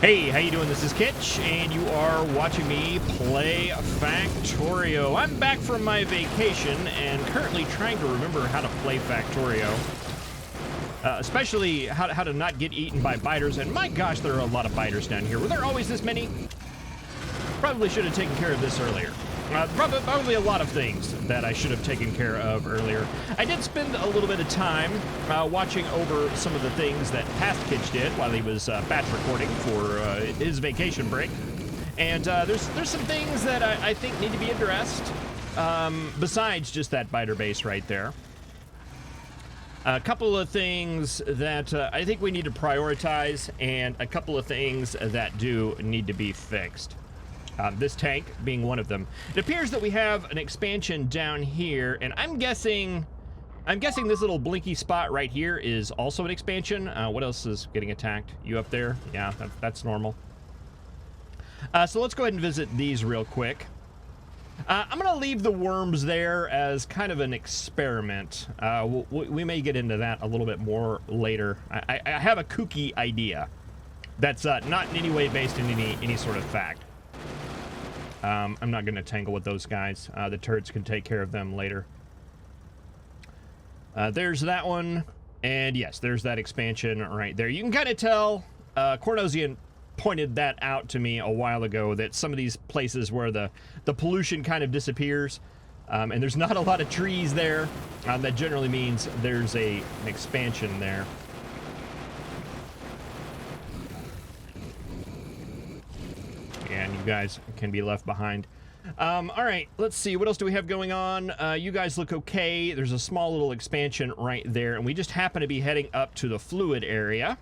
Hey, how you doing? This is Kitch, and you are watching me play Factorio. I'm back from my vacation and currently trying to remember how to play Factorio. Especially how to not get eaten by biters, and my gosh, there are a lot of biters down here. Were there always this many? Probably should have taken care of this earlier. Probably a lot of things that I should have taken care of earlier. I did spend a little bit of time watching over some of the things that past Kitch did while he was batch recording for his vacation break. And there's some things that I think need to be addressed besides just that biter base right there. A couple of things that I think we need to prioritize, and a couple of things that do need to be fixed. This tank being one of them. It appears that we have an expansion down here, and I'm guessing this little blinky spot right here is also an expansion. What else is getting attacked? You up there? Yeah, that's normal. So let's go ahead and visit these real quick. I'm gonna leave the worms there as kind of an experiment. We may get into that a little bit more later. I have a kooky idea that's not in any way based in any sort of fact. I'm not going to tangle with those guys. The turrets can take care of them later. There's that one. And yes, there's that expansion right there. You can kind of tell, Cornosian pointed that out to me a while ago, that some of these places where the pollution kind of disappears, and there's not a lot of trees there, that generally means there's an expansion there. And you guys can be left behind. All right, let's see. What else do we have going on? You guys look okay. There's a small little expansion right there, and we just happen to be heading up to the fluid area.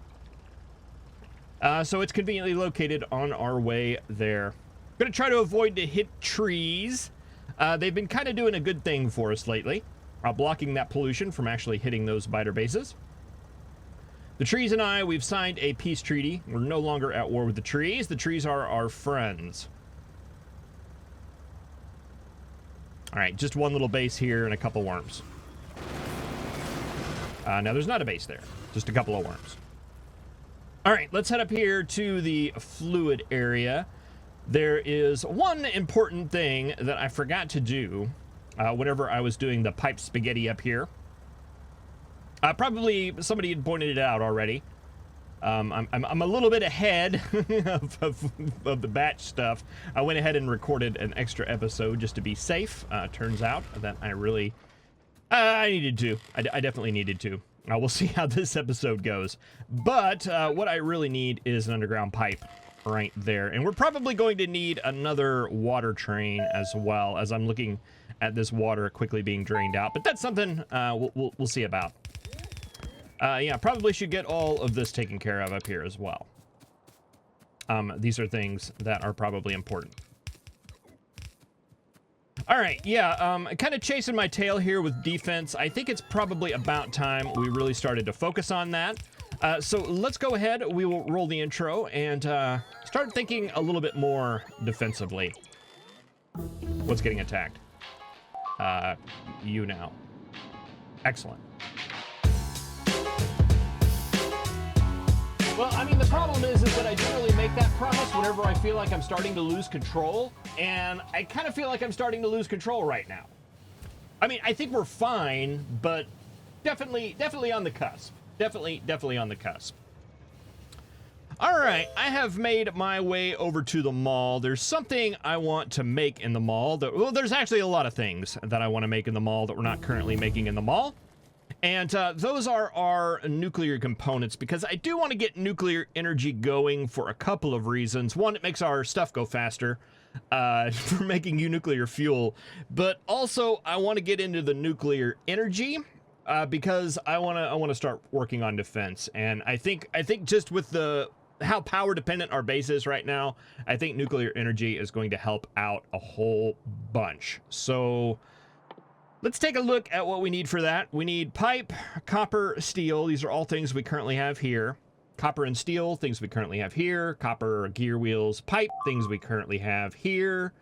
So it's conveniently located on our way there. I'm going to try to avoid to hit trees. They've been kind of doing a good thing for us lately, blocking that pollution from actually hitting those biter bases. The trees and I, we've signed a peace treaty. We're no longer at war with the trees. The trees are our friends. All right, just one little base here and a couple worms. Now, there's not a base there, just a couple of worms. All right, let's head up here to the fluid area. There is one important thing that I forgot to do whenever I was doing the pipe spaghetti up here. Probably somebody had pointed it out already. I'm a little bit ahead of the batch stuff. I went ahead and recorded an extra episode just to be safe. Turns out that I really, I needed to. I definitely needed to. We'll see how this episode goes. But what I really need is an underground pipe right there. And we're probably going to need another water train as well, as I'm looking at this water quickly being drained out. But that's something we'll see about. Yeah, probably should get all of this taken care of up here as well. These are things that are probably important. All right, yeah, kind of chasing my tail here with defense. I think it's probably about time we really started to focus on that. So let's go ahead. We will roll the intro and start thinking a little bit more defensively. What's getting attacked? You now. Excellent. Well, I mean, the problem is that I generally make that promise whenever I feel like I'm starting to lose control, and I kind of feel like I'm starting to lose control right now. I mean, I think we're fine, but definitely on the cusp. Definitely on the cusp. All right, I have made my way over to the mall. There's something I want to make in the mall. Well, there's actually a lot of things that I want to make in the mall that we're not currently making in the mall. And those are our nuclear components, because I do want to get nuclear energy going for a couple of reasons. One, it makes our stuff go faster for making nuclear fuel. But also, I want to get into the nuclear energy because I want to start working on defense. And I think just with how power dependent our base is right now, I think nuclear energy is going to help out a whole bunch. So let's take a look at what we need for that. We need pipe, copper, steel. These are all things we currently have here. Copper and steel, things we currently have here. Copper, gear wheels, pipe, things we currently have here.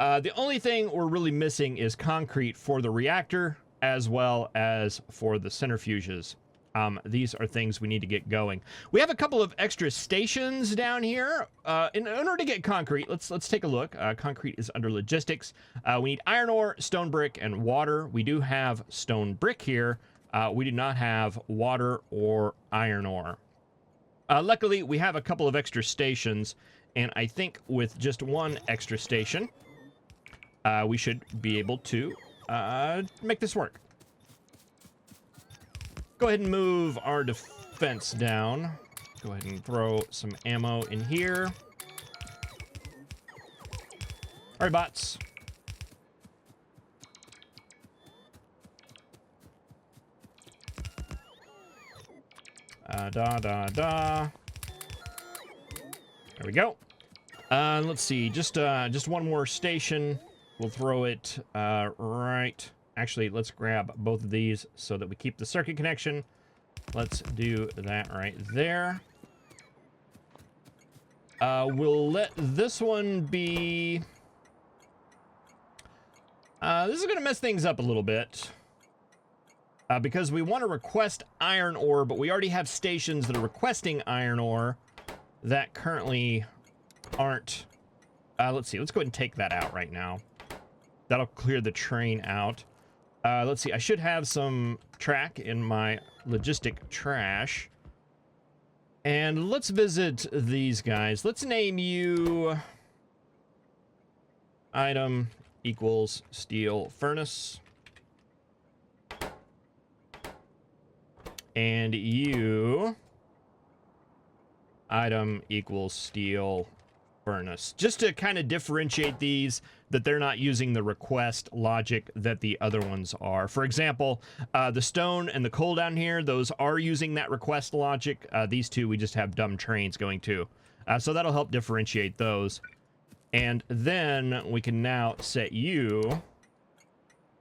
The only thing we're really missing is concrete for the reactor, as well as for the centrifuges. these are things we need to get going. We have a couple of extra stations down here. In order to get concrete, let's take a look. Concrete is under logistics. We need iron ore, stone brick, and water. We do have stone brick here. We do not have water or iron ore. Luckily, we have a couple of extra stations, and I think with just one extra station, we should be able to make this work. Go ahead and move our defense down. Go ahead and throw some ammo in here. All right, bots. There we go. Let's see. Just one more station. We'll throw it right. Actually, let's grab both of these so that we keep the circuit connection. Let's do that right there. We'll let this one be... this is going to mess things up a little bit. Because we want to request iron ore, but we already have stations that are requesting iron ore that currently aren't... let's see. Let's go ahead and take that out right now. That'll clear the train out. Let's see, I should have some track in my logistic trash. And let's visit these guys. Let's name you item equals steel furnace. And you item equals steel furnace. Just to kind of differentiate these, that they're not using the request logic that the other ones are. For example, the stone and the coal down here, those are using that request logic. These two, we just have dumb trains going to. So that'll help differentiate those. And then we can now set you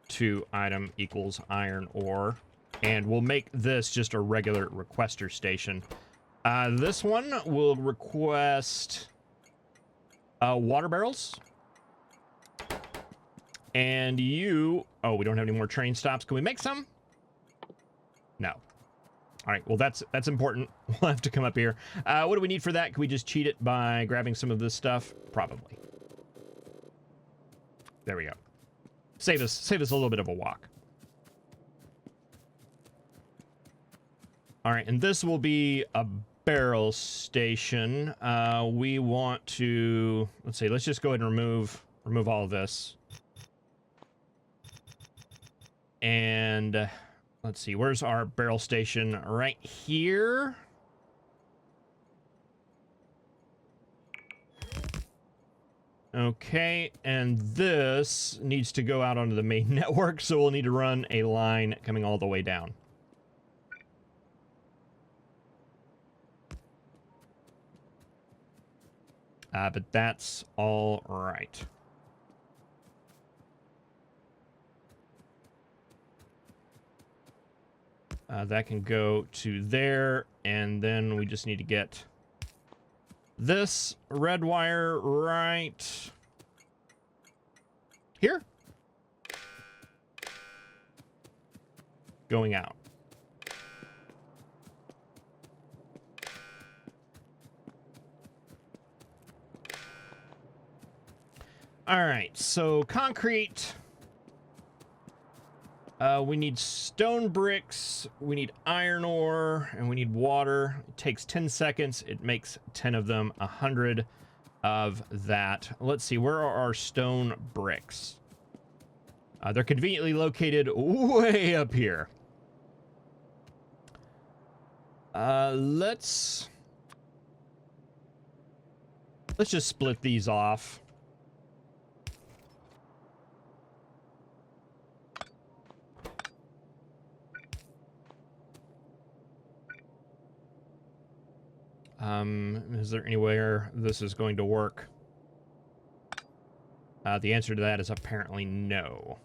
to item equals iron ore. And we'll make this just a regular requester station. This one will request water barrels. And you... Oh, we don't have any more train stops. Can we make some? No. All right, well, that's important. We'll have to come up here. What do we need for that? Can we just cheat it by grabbing some of this stuff? Probably. There we go. Save us a little bit of a walk. All right, and this will be a barrel station. We want to... Let's see, let's just go ahead and remove all of this. And let's see, where's our barrel station? Right here. Okay, and this needs to go out onto the main network, so we'll need to run a line coming all the way down. But that's all right. That can go to there, and then we just need to get this red wire right here. Going out. All right, so concrete. We need stone bricks, we need iron ore, and we need water. It takes 10 seconds. It makes 10 of them, 100 of that. Let's see, where are our stone bricks? They're conveniently located way up here. Let's just split these off. Is there anywhere this is going to work? The answer to that is apparently no.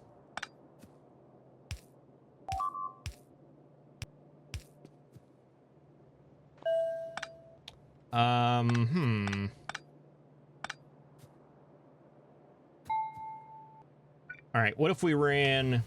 All right, what if we ran...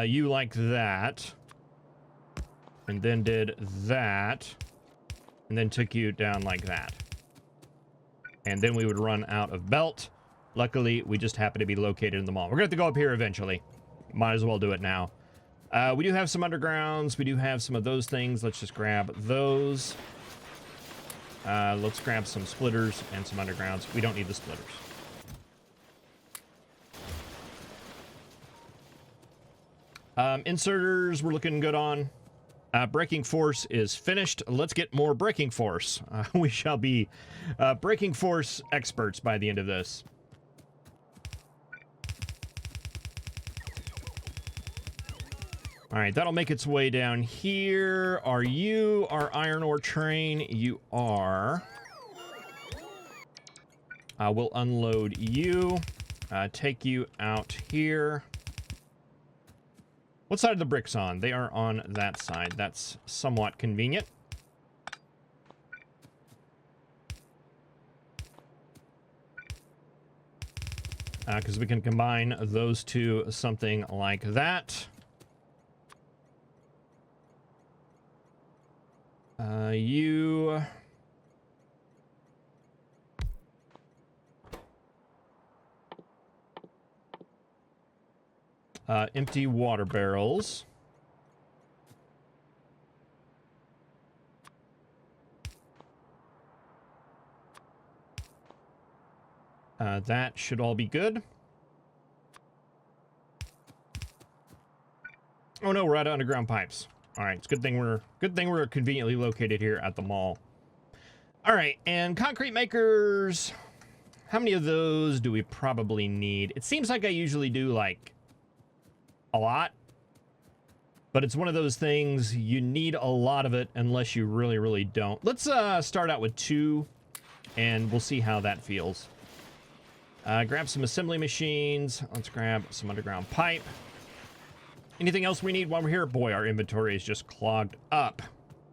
You like that. And then did that. And then took you down like that. And then we would run out of belt. Luckily, we just happen to be located in the mall. We're going to have to go up here eventually. Might as well do it now. We do have some undergrounds. We do have some of those things. Let's just grab those. Let's grab some splitters and some undergrounds. We don't need the splitters. Inserters, we're looking good on. Braking force is finished. Let's get more braking force. We shall be braking force experts by the end of this. All right, that'll make its way down here. Are you our iron ore train? You are. We'll unload you. Take you out here. What side are the bricks on? They are on that side. That's somewhat convenient. Because we can combine those two, something like that. You... empty water barrels. That should all be good. Oh no, we're out of underground pipes. All right, it's good thing we're conveniently located here at the mall. All right, and concrete makers. How many of those do we probably need? It seems like I usually do like a lot, but it's one of those things you need a lot of it unless you really, really don't. Let's start out with 2, and we'll see how that feels. Grab some assembly machines. Let's grab some underground pipe. Anything else we need while we're here? Boy, our inventory is just clogged up.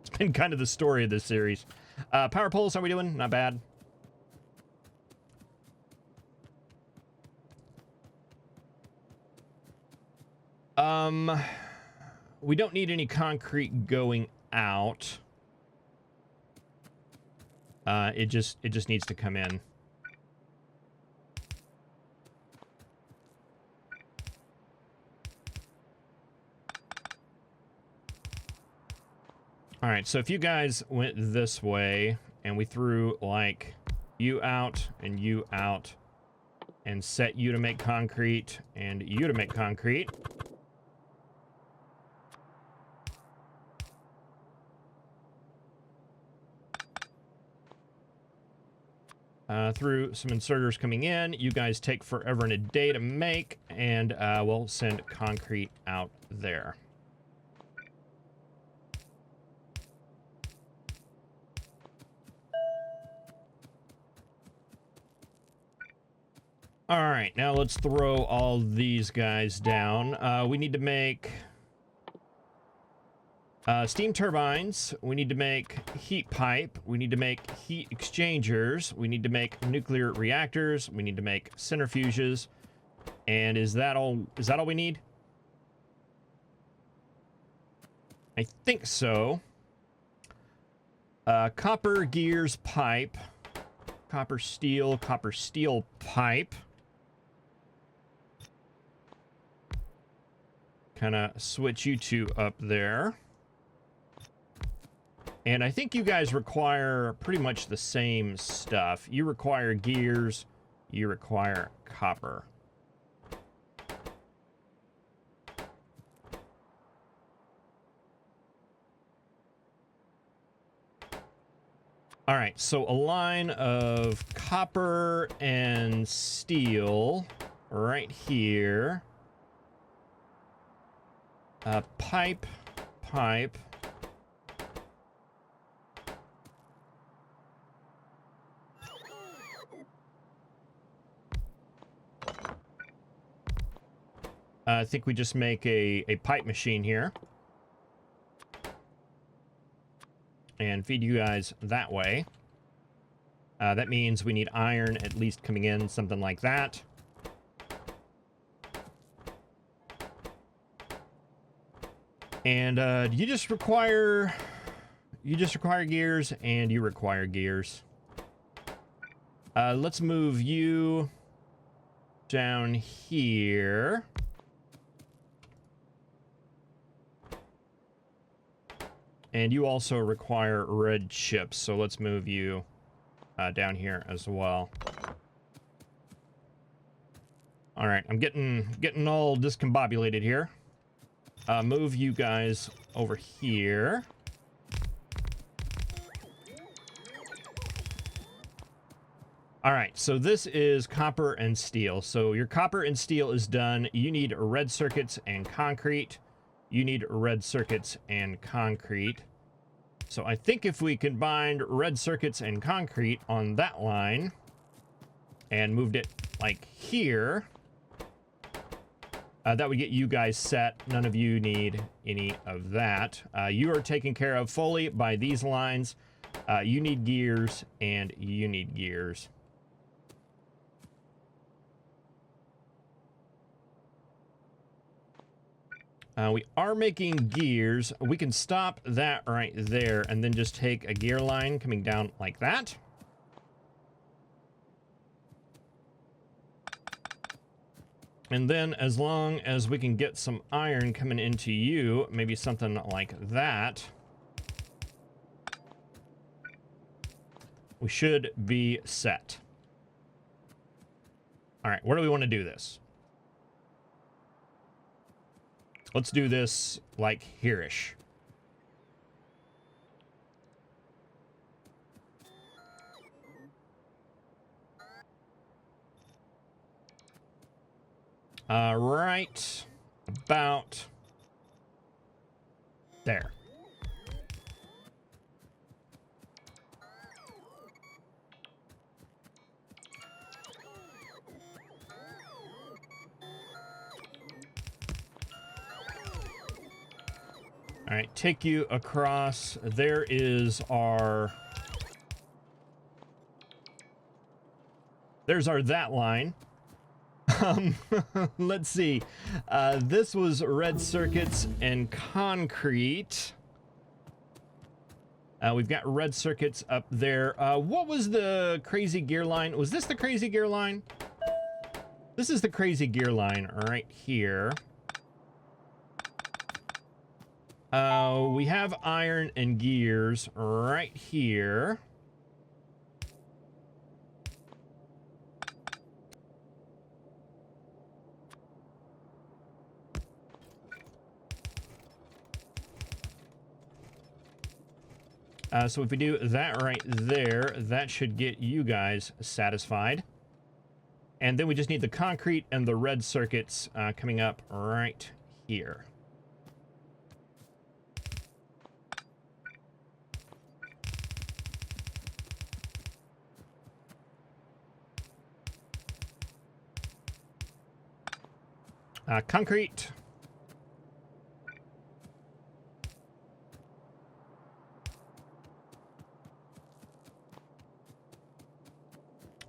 It's been kind of the story of this series. Power poles, how are we doing? Not bad. We don't need any concrete going out. It just needs to come in. All right, so if you guys went this way and we threw like you out and set you to make concrete and you to make concrete. Through some inserters coming in, you guys take forever and a day to make, and we'll send concrete out there. All right, now let's throw all these guys down. We need to make steam turbines. We need to make heat pipe. We need to make heat exchangers. We need to make nuclear reactors. We need to make centrifuges. And is that all we need? I think so. Copper gears pipe. Copper steel pipe. Kind of switch you two up there. And I think you guys require pretty much the same stuff. You require gears. You require copper. All right, so a line of copper and steel right here. Pipe. I think we just make a pipe machine here. And feed you guys that way. That means we need iron at least coming in, something like that. And you just require gears, and you require gears. Let's move you down here. And you also require red chips, so let's move you down here as well. All right, I'm getting all discombobulated here. Move you guys over here. All right, so this is copper and steel. So your copper and steel is done. You need red circuits and concrete. You need red circuits and concrete. So I think if we combined red circuits and concrete on that line and moved it like here, that would get you guys set. None of you need any of that. You are taken care of fully by these lines. You need gears, and you need gears. We are making gears. We can stop that right there and then just take a gear line coming down like that. And then as long as we can get some iron coming into you, maybe something like that, we should be set. All right, where do we want to do this? Let's do this like here-ish. Right about there. All right, take you across. There is our... There's our that line. Let's see. This was red circuits and concrete. We've got red circuits up there. What was the crazy gear line? Was this the crazy gear line? This is the crazy gear line right here. We have iron and gears right here. So if we do that right there, that should get you guys satisfied. And then we just need the concrete and the red circuits coming up right here. Concrete.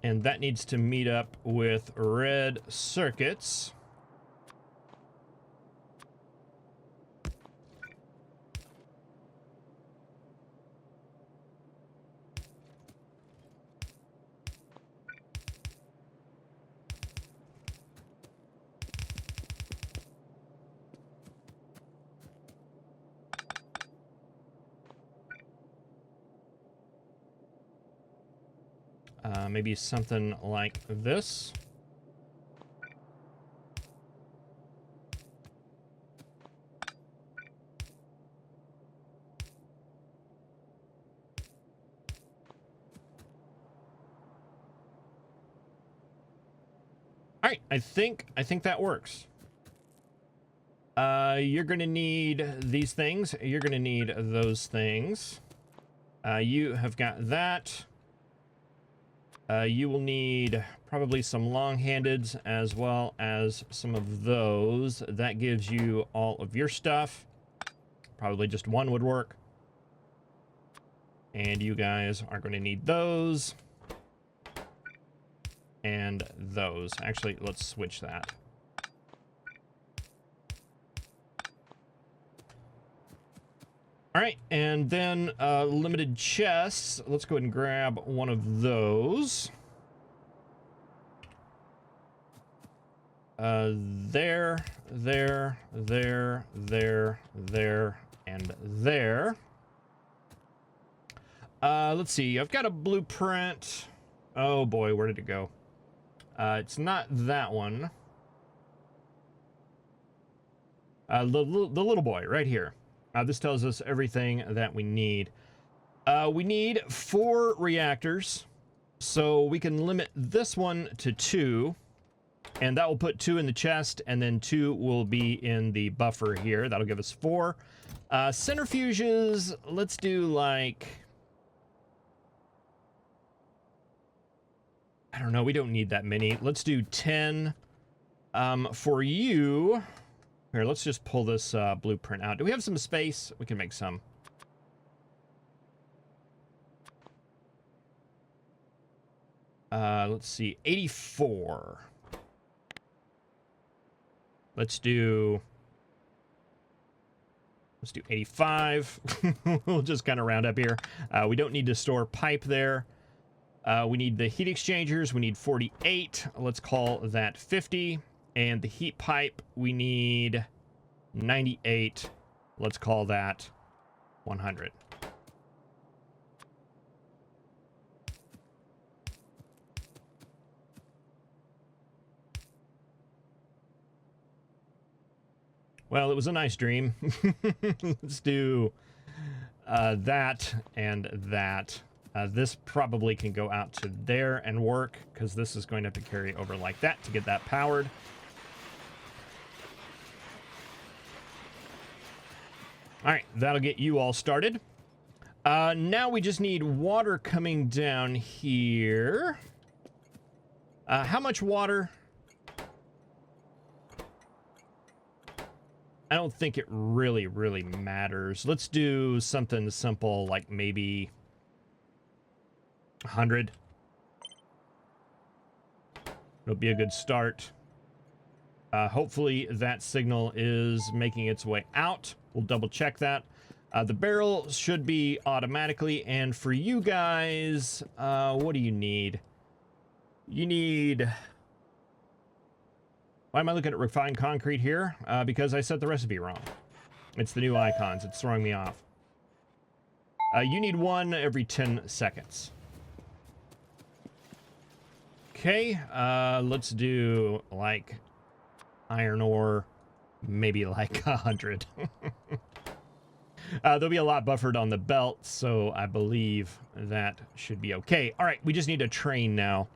And that needs to meet up with red circuits. Maybe something like this. All right, I think that works. You're gonna need these things. You're gonna need those things. You have got that. You will need probably some long-handeds as well as some of those. That gives you all of your stuff. Probably just one would work. And you guys are going to need those. And those. Actually, let's switch that. All right, and then limited chests. Let's go ahead and grab one of those. There, and there. Let's see. I've got a blueprint. Oh boy, where did it go? It's not that one. The little boy right here. This tells us everything that we need. We need 4 reactors, so we can limit this one to 2, and that will put 2 in the chest, and then 2 will be in the buffer here. That'll give us 4. Centrifuges, let's do like... I don't know, we don't need that many. Let's do 10. For you... Here, let's just pull this blueprint out. Do we have some space? We can make some. Let's see, 84. Let's do 85. We'll just kind of round up here. We don't need to store pipe there. We need the heat exchangers. We need 48. Let's call that 50. And the heat pipe, we need 98. Let's call that 100. Well, it was a nice dream. Let's do that and that. This probably can go out to there and work, because this is going to have to carry over like that to get that powered. All right, that'll get you all started. Now we just need water coming down here. How much water? I don't think it really matters. Let's do something simple, like maybe 100. It'll be a good start. Hopefully that signal is making its way out. We'll double check that. The barrel should be automatically. And for you guys, what do you need? You need... Why am I looking at refined concrete here? Because I set the recipe wrong. It's the new icons. It's throwing me off. You need 1 every 10 seconds. Okay, let's do like iron ore, maybe like 100. There'll be a lot buffered on the belt, so I believe that should be okay. All right, we just need a train now.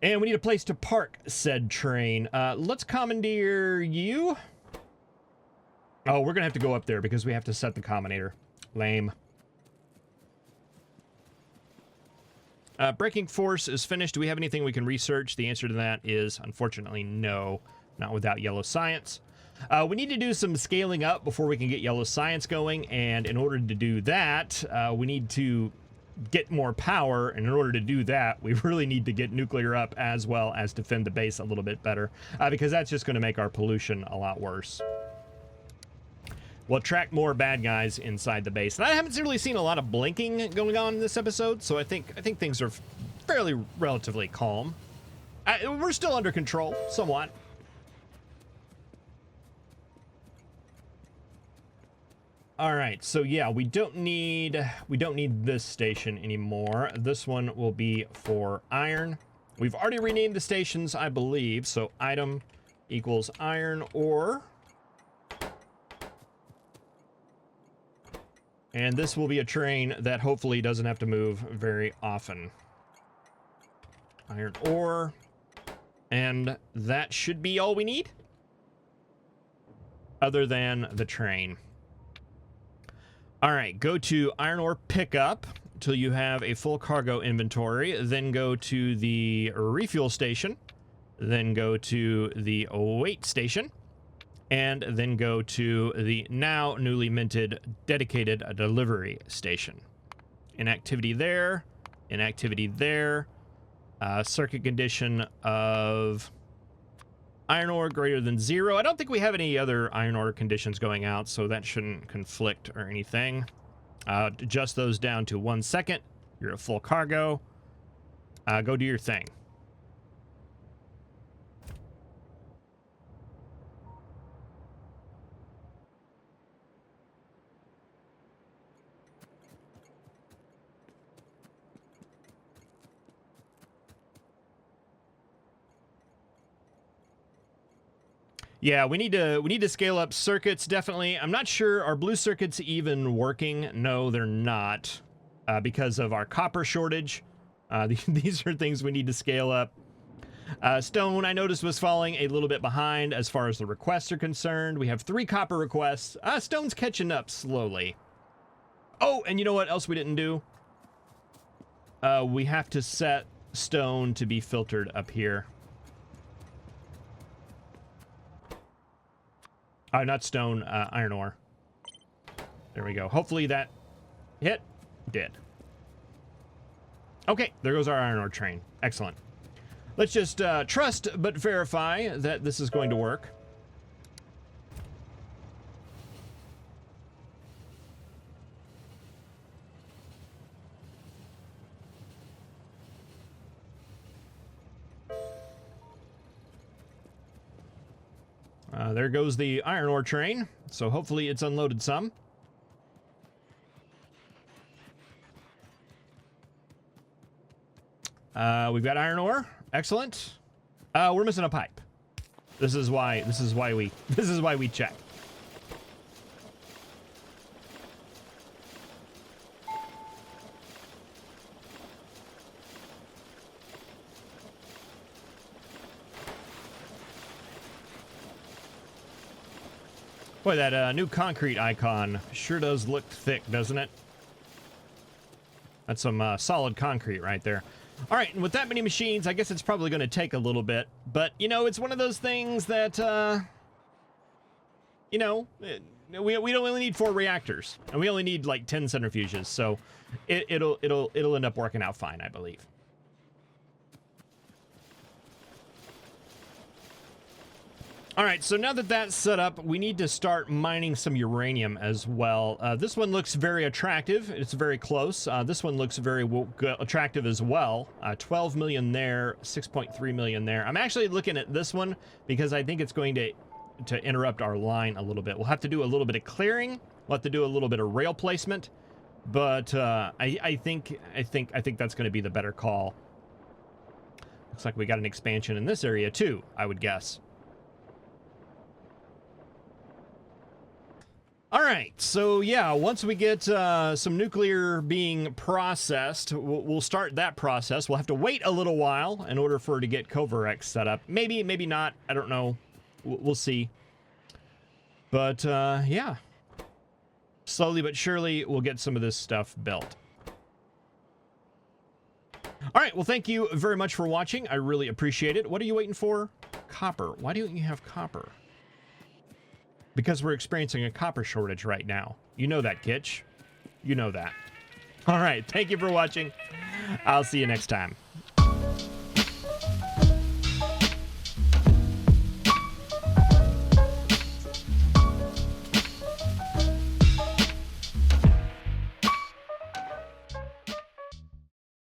And we need a place to park said train. Let's commandeer you. Oh, we're gonna have to go up there because we have to set the combinator. Lame. Braking force is finished. Do we have anything we can research? The answer to that is, unfortunately, no. Not without yellow science. We need to do some scaling up before we can get yellow science going, and in order to do that, we need to get more power, and in order to do that, we really need to get nuclear up as well as defend the base a little bit better, because that's just going to make our pollution a lot worse. We'll attract more bad guys inside the base. And I haven't really seen a lot of blinking going on in this episode, so I think things are fairly relatively calm. We're still under control, somewhat. All right, so yeah, we don't need this station anymore. This one will be for iron. We've already renamed the stations, I believe. So item equals iron ore. And this will be a train that hopefully doesn't have to move very often. Iron ore. And that should be all we need, other than the train. All right, go to iron ore pickup until you have a full cargo inventory. Then go to the refuel station. Then go to the weight station. And then go to the now newly minted dedicated delivery station. Inactivity there. Inactivity there. Circuit condition of Iron ore greater than 0. I don't think we have any other iron ore conditions going out, so that shouldn't conflict or anything. Adjust those down to 1 second. You're at full cargo. Go do your thing. Yeah, we need to scale up circuits, definitely. I'm not sure, are blue circuits even working? No, they're not, because of our copper shortage. These are things we need to scale up. Stone, I noticed, was falling a little bit behind as far as the requests are concerned. We have 3 copper requests. Stone's catching up slowly. Oh, and you know what else we didn't do? We have to set stone to be filtered up here. Not stone, iron ore. There we go. Hopefully that hit. Did. Okay, there goes our iron ore train. Excellent. Let's just trust but verify that this is going to work. There goes the iron ore train. So hopefully it's unloaded some. We've got iron ore. Excellent. We're missing a pipe. This is why we check. Boy, that new concrete icon sure does look thick, doesn't it? That's some solid concrete right there. All right, and with that many machines, I guess it's probably going to take a little bit. But, you know, it's one of those things that, you know, we only need 4 reactors. And we only need, like, 10 centrifuges. So it'll end up working out fine, I believe. All right, so now that that's set up, we need to start mining some uranium as well. This one looks very attractive. It's very close. This one looks very attractive as well. 12 million there, 6.3 million there. I'm actually looking at this one because I think it's going to interrupt our line a little bit. We'll have to do a little bit of clearing. We'll have to do a little bit of rail placement, but I think that's going to be the better call. Looks like we got an expansion in this area too, I would guess. All right, so yeah, once we get some nuclear being processed, we'll start that process. We'll have to wait a little while in order for it to get Covarex set up. Maybe, maybe not. I don't know. We'll see. But yeah, slowly but surely we'll get some of this stuff built. All right, well, thank you very much for watching. I really appreciate it. What are you waiting for? Copper. Why don't you have copper? Because we're experiencing a copper shortage right now. You know that, Kitch. You know that. All right, thank you for watching. I'll see you next time.